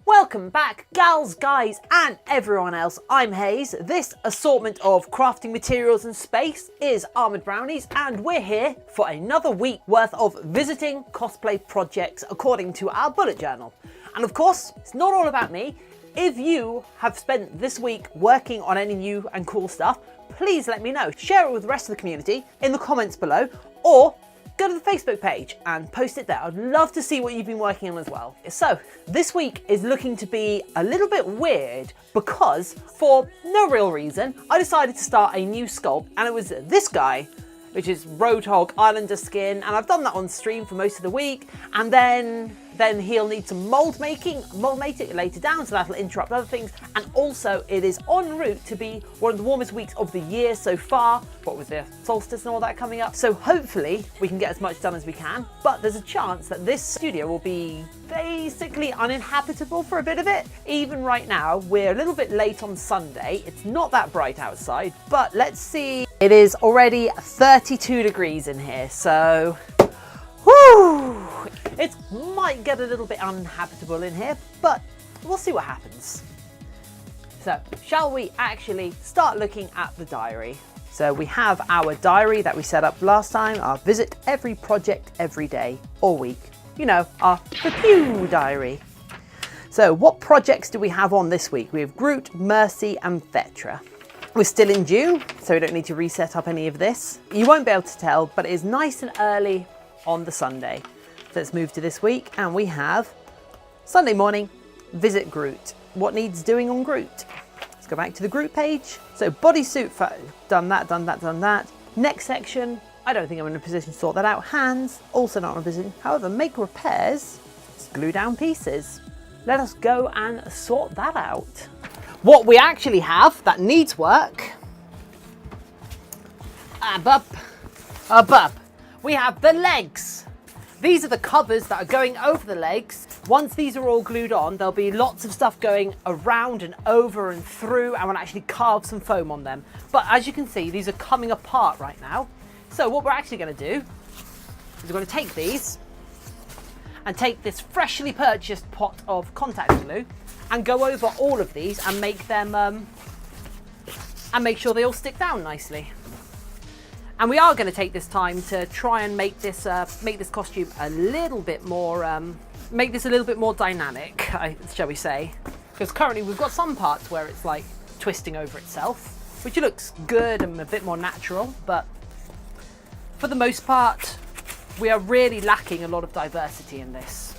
Welcome back, gals, guys, and everyone else. I'm Hayze. This assortment of crafting materials and space is Armoured Brownies, and we're here for another week worth of visiting cosplay projects according to our bullet journal. And of course, it's not all about me. If you have spent this week working on any new and cool stuff, please let me know. Share it with the rest of the community in the comments below, or go to the Facebook page and post it there. I'd love to see what you've been working on as well. So this week is looking to be a little bit weird because for no real reason, I decided to start a new sculpt, and it was this guy, which is Roadhog Islander skin. And I've done that on stream for most of the week. And then he'll need some mold mate it later down, so that'll interrupt other things. And also it is en route to be one of the warmest weeks of the year so far, what with the solstice and all that coming up. So hopefully we can get as much done as we can, but there's a chance that this studio will be basically uninhabitable for a bit of it. Even right now, we're a little bit late on Sunday. It's not that bright outside, but let's see. It is already 32 degrees in here, so whoo! It might get a little bit uninhabitable in here, but we'll see what happens. So, shall we actually start looking at the diary? So we have our diary that we set up last time, our visit every project every day or week. You know, our review diary. So what projects do we have on this week? We have Groot, Mercy and Vetra. We're still in June, so we don't need to reset up any of this. You won't be able to tell, but it is nice and early on the Sunday. So let's move to this week, and we have Sunday morning, visit Groot. What needs doing on Groot? Let's go back to the Groot page. So bodysuit, done that. Next section, I don't think I'm in a position to sort that out. Hands, also not in a position. However, make repairs, let's glue down pieces. Let us go and sort that out. What we actually have that needs work, above, we have the legs. These are the covers that are going over the legs. Once these are all glued on, there'll be lots of stuff going around and over and through, and we'll actually carve some foam on them. But as you can see, these are coming apart right now. So what we're actually going to do is we're going to take these and take this freshly purchased pot of contact glue and go over all of these and make them and make sure they all stick down nicely. And we are going to take this time to try and make this costume a little bit more make this a little bit more dynamic, shall we say? Because currently we've got some parts where it's like twisting over itself, which looks good and a bit more natural, but for the most part, we are really lacking a lot of diversity in this.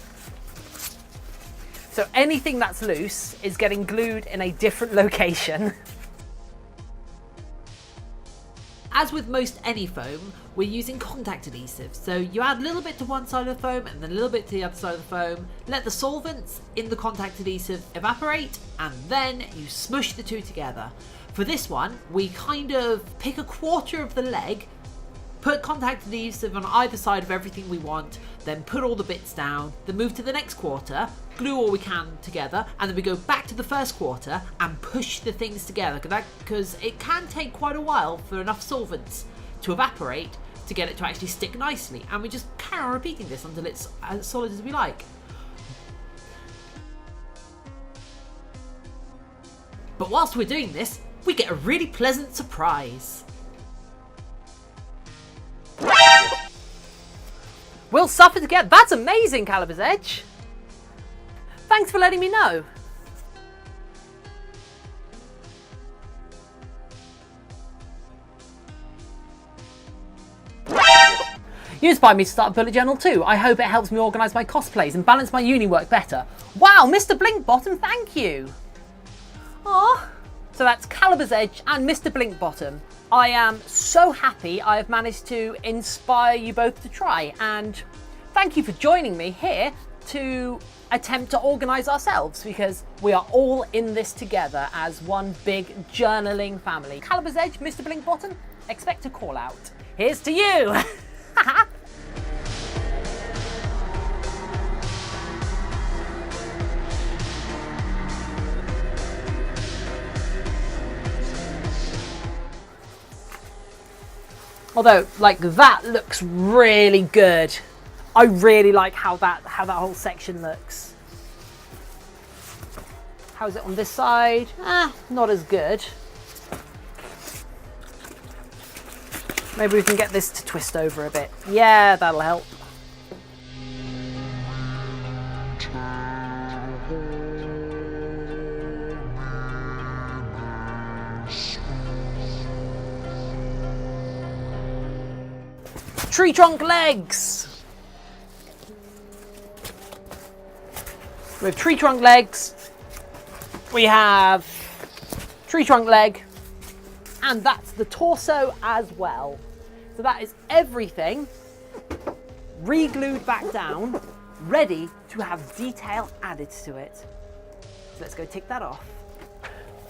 So anything that's loose is getting glued in a different location. As with most any foam, we're using contact adhesive. So you add a little bit to one side of the foam and then a little bit to the other side of the foam. Let the solvents in the contact adhesive evaporate, and then you smush the two together. For this one, we kind of pick a quarter of the leg, put contact adhesive on either side of everything we want, then put all the bits down, then move to the next quarter, glue all we can together, and then we go back to the first quarter and push the things together, because it can take quite a while for enough solvents to evaporate to get it to actually stick nicely, and we just carry on repeating this until it's as solid as we like. But whilst we're doing this, we get a really pleasant surprise. We'll suffer together. That's amazing, Caliber's Edge. Thanks for letting me know. You inspired me to start a bullet journal too. I hope it helps me organise my cosplays and balance my uni work better. Wow, Mr. Blinkbottom, thank you. Aww. So that's Caliber's Edge and Mr. Blinkbottom. I am so happy I have managed to inspire you both to try, and thank you for joining me here to attempt to organise ourselves, because we are all in this together as one big journaling family. Caliber's Edge, Mr. Blinkbottom, expect a call out. Here's to you! Although, like, that looks really good. I really like how that whole section looks. How's it on this side? Not as good. Maybe we can get this to twist over a bit. Yeah, that'll help. Tree trunk legs. We have tree trunk legs. We have tree trunk leg. And that's the torso as well. So that is everything re-glued back down, ready to have detail added to it. So let's go tick that off.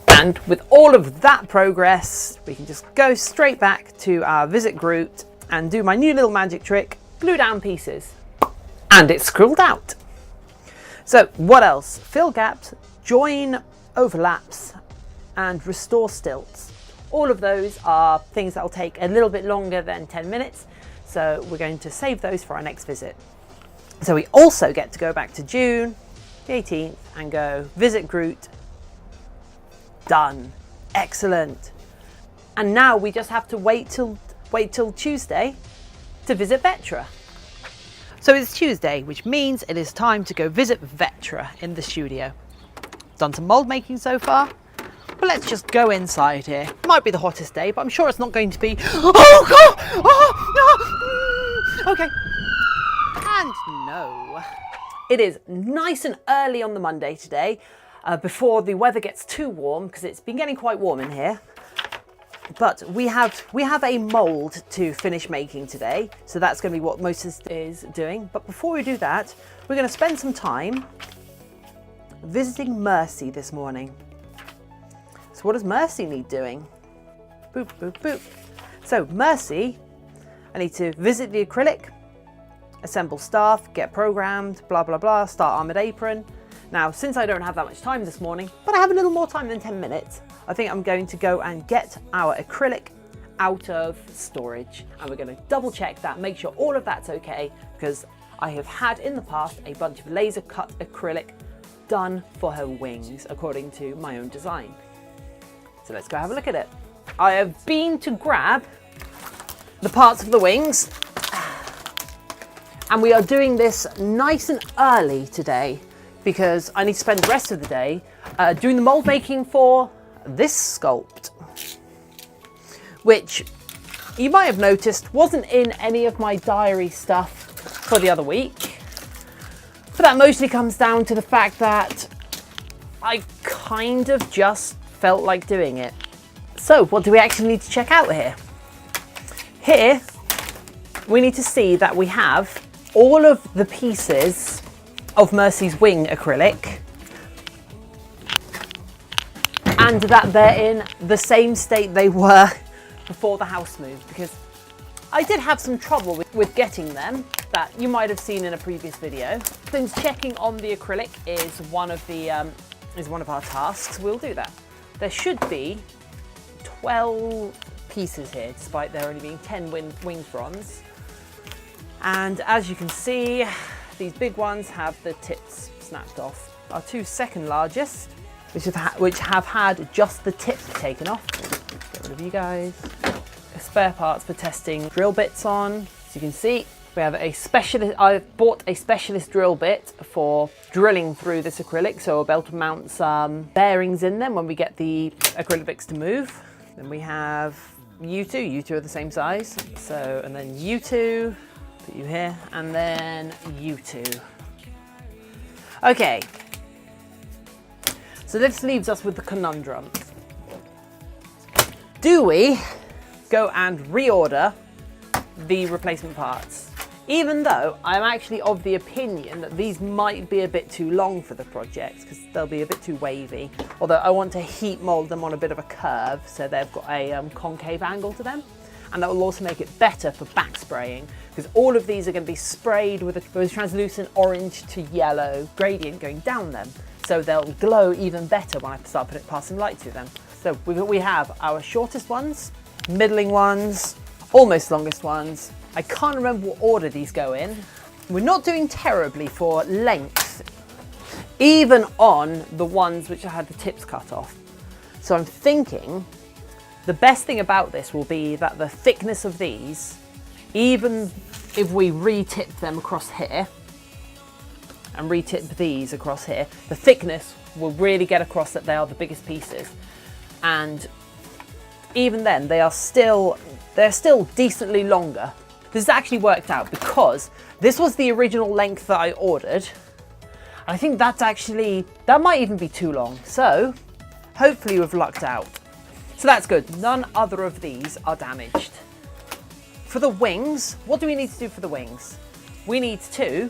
And with all of that progress, we can just go straight back to our Visit Groot and do my new little magic trick, glue down pieces. And it's scrolled out. So what else? Fill gaps, join overlaps, and restore stilts. All of those are things that will take a little bit longer than 10 minutes. So we're going to save those for our next visit. So we also get to go back to June the 18th and go Visit Groot. Done. Excellent. And now we just have to wait till Tuesday to visit Vetra. So it's Tuesday, which means it is time to go visit Vetra in the studio. Done some mold making so far. But let's just go inside here. Might be the hottest day, but I'm sure it's not going to be. Oh God! Oh no! Okay. And no. It is nice and early on the Monday today, before the weather gets too warm, because it's been getting quite warm in here. But we have a mold to finish making today, so that's going to be what Moses is doing. But before we do that, we're going to spend some time visiting Mercy this morning. So what does Mercy need doing? Boop, boop, boop. So Mercy, I need to visit the acrylic, assemble staff, get programmed, blah, blah, blah, start Armoured Apron. Now, since I don't have that much time this morning, but I have a little more time than 10 minutes, I think I'm going to go and get our acrylic out of storage. And we're going to double check that, make sure all of that's okay, because I have had in the past a bunch of laser cut acrylic done for her wings, according to my own design. So let's go have a look at it. I have been to grab the parts of the wings, and we are doing this nice and early today because I need to spend the rest of the day doing the mold making for this sculpt, which you might have noticed wasn't in any of my diary stuff for the other week. But that mostly comes down to the fact that I kind of just felt like doing it. So what do we actually need to check out here? Here, we need to see that we have all of the pieces of Mercy's wing acrylic and that they're in the same state they were before the house move, because I did have some trouble with getting them that you might have seen in a previous video. Since checking on the acrylic is one of our tasks, we'll do that. There should be 12 pieces here, despite there only being 10 wing fronds. And as you can see, these big ones have the tips snapped off. Our two second largest, which have had just the tips taken off. Get rid of you guys. Spare parts for testing drill bits on. As you can see, we have a specialist. I've bought a specialist drill bit for drilling through this acrylic, so we'll be able to mount some bearings in them when we get the acrylics to move. Then we have you two. You two are the same size. So, and then you two, put you here, and then you two. Okay. So this leaves us with the conundrum. Do we go and reorder the replacement parts? Even though I'm actually of the opinion that these might be a bit too long for the project because they'll be a bit too wavy. Although I want to heat mold them on a bit of a curve so they've got a concave angle to them. And that will also make it better for back spraying because all of these are going to be sprayed with a translucent orange to yellow gradient going down them. So they'll glow even better when I start passing light through them. So we have our shortest ones, middling ones, almost longest ones. I can't remember what order these go in. We're not doing terribly for length even on the ones which I had the tips cut off. So I'm thinking the best thing about this will be that the thickness of these, even if we re-tip them across here and re-tip these across here, the thickness will really get across that they are the biggest pieces. And even then, they're still decently longer. This has actually worked out because this was the original length that I ordered. I think that might even be too long. So hopefully we've lucked out. So that's good. None other of these are damaged. For the wings, what do we need to do for the wings? We need to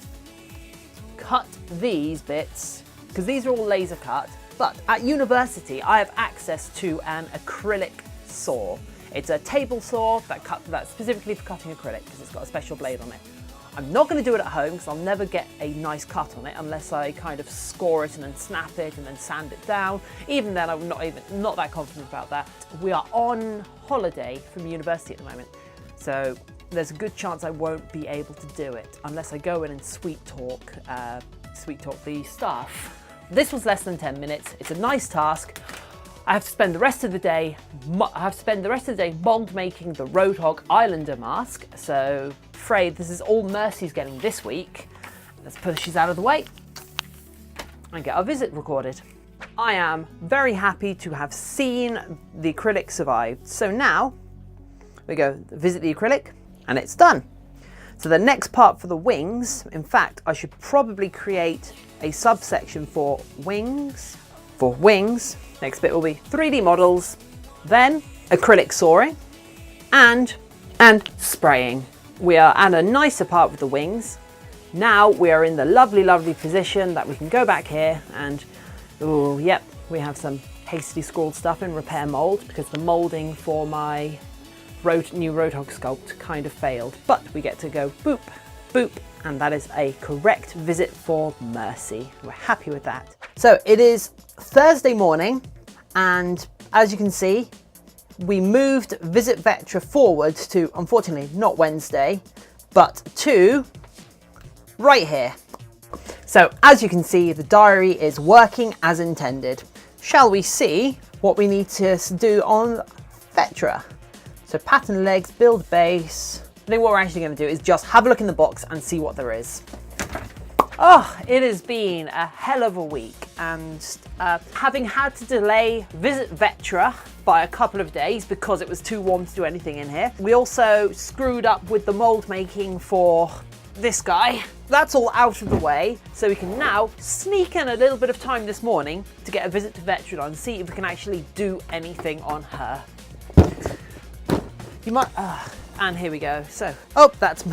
cut these bits, because these are all laser cut. But at university, I have access to an acrylic saw. It's a table saw that's specifically for cutting acrylic because it's got a special blade on it. I'm not going to do it at home because I'll never get a nice cut on it unless I kind of score it and then snap it and then sand it down. Even then, I'm not that confident about that. We are on holiday from university at the moment, so there's a good chance I won't be able to do it unless I go in and sweet talk the staff. This was less than 10 minutes. It's a nice task. I have to spend the rest of the day mold making the Roadhog Islander mask. So afraid this is all Mercy's getting this week. Let's push these out of the way and get our visit recorded. I am very happy to have seen the acrylic survive. So now we go visit the acrylic and it's done. So the next part for the wings, in fact, I should probably create a subsection for wings. Next bit will be 3D models, then acrylic sawing and spraying. We are at a nicer part with the wings. Now we are in the lovely, lovely position that we can go back here and, oh, yep, we have some hastily scrawled stuff in repair mold because the molding for my new Roadhog sculpt kind of failed. But we get to go boop, boop, and that is a correct visit for Mercy. We're happy with that. So it is Thursday morning, and as you can see, we moved Visit Vetra forward to, unfortunately, not Wednesday, but to right here. So as you can see, the diary is working as intended. Shall we see what we need to do on Vetra? So pattern legs, build base. I think what we're actually going to do is just have a look in the box and see what there is. Oh, it has been a hell of a week, and having had to delay Visit Vetra by a couple of days because it was too warm to do anything in here. We also screwed up with the mold making for this guy. That's all out of the way, so we can now sneak in a little bit of time this morning to get a visit to Vetra and see if we can actually do anything on her. You might, and here we go. So, oh, that's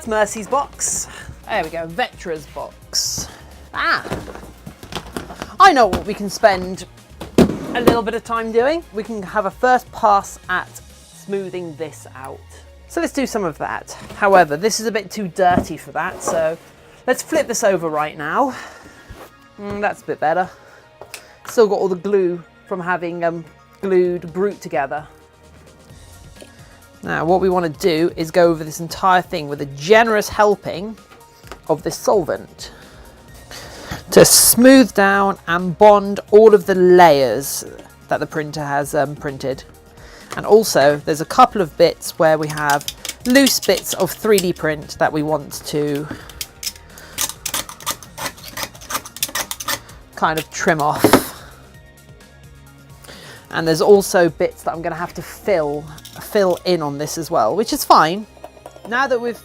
Mercy's box. There we go, Vetra's box. I know what we can spend a little bit of time doing. We can have a first pass at smoothing this out. So let's do some of that. However, this is a bit too dirty for that, so let's flip this over right now. That's a bit better. Still got all the glue from having glued Groot together. Now what we want to do is go over this entire thing with a generous helping of this solvent to smooth down and bond all of the layers that the printer has printed. And also there's a couple of bits where we have loose bits of 3D print that we want to kind of trim off. And there's also bits that I'm going to have to fill in on this as well, which is fine. Now that we've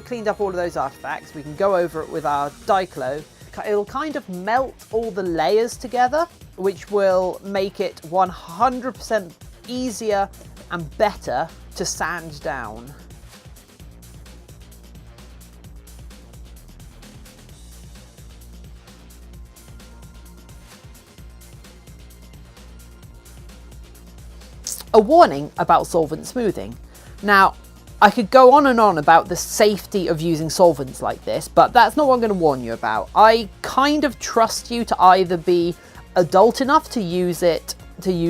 cleaned up all of those artifacts, we can go over it with our Diclo. It'll kind of melt all the layers together, which will make it 100% easier and better to sand down. A warning about solvent smoothing. Now, I could go on and on about the safety of using solvents like this, but that's not what I'm going to warn you about. I kind of trust you to either be adult enough to use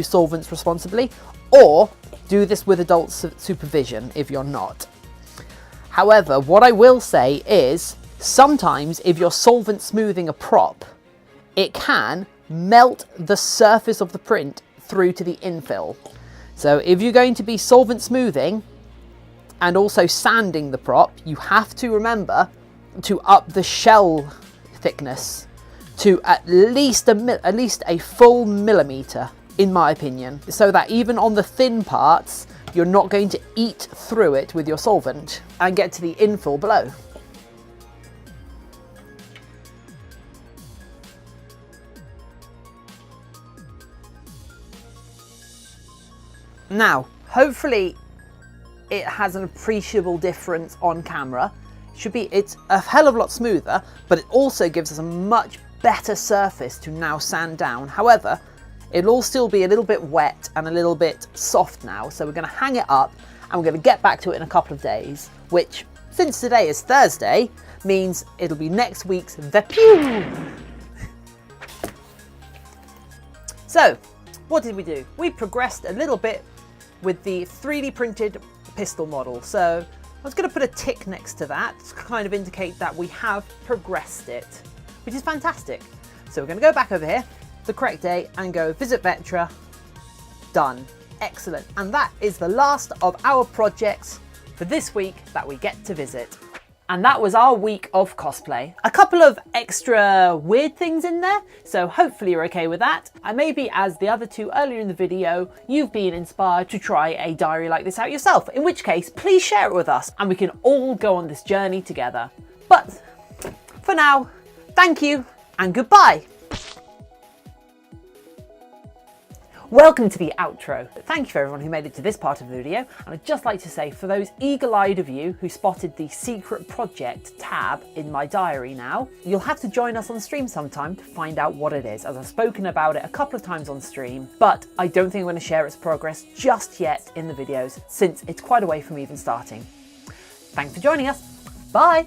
solvents responsibly, or do this with adult supervision if you're not. However, what I will say is Sometimes if you're solvent smoothing a prop, it can melt the surface of the print through to the infill. So if you're going to be solvent smoothing and also sanding the prop, you have to remember to up the shell thickness to at least a full millimeter, in my opinion, so that even on the thin parts, you're not going to eat through it with your solvent and get to the infill below. Now, hopefully it has an appreciable difference on camera. It's a hell of a lot smoother, but it also gives us a much better surface to now sand down. However, it'll all still be a little bit wet and a little bit soft now, so we're going to hang it up and we're going to get back to it in a couple of days, which, since today is Thursday, means it'll be next week's Vetra. So, what did we do? We progressed a little bit with the 3D printed pistol model. So I was going to put a tick next to that to kind of indicate that we have progressed it, which is fantastic. So we're going to go back over here, the correct day, and go visit Vetra. Done. Excellent. And that is the last of our projects for this week that we get to visit. And that was our week of cosplay. A couple of extra weird things in there, so hopefully you're okay with that. And maybe, as the other two earlier in the video, you've been inspired to try a diary like this out yourself, in which case, please share it with us and we can all go on this journey together. But for now, thank you and goodbye. Welcome to the outro. Thank you for everyone who made it to this part of the video, and I'd just like to say, for those eagle-eyed of you who spotted the secret project tab in my diary now, you'll have to join us on stream sometime to find out what it is, as I've spoken about it a couple of times on stream, but I don't think I'm going to share its progress just yet in the videos, since it's quite a way from even starting. Thanks for joining us. Bye!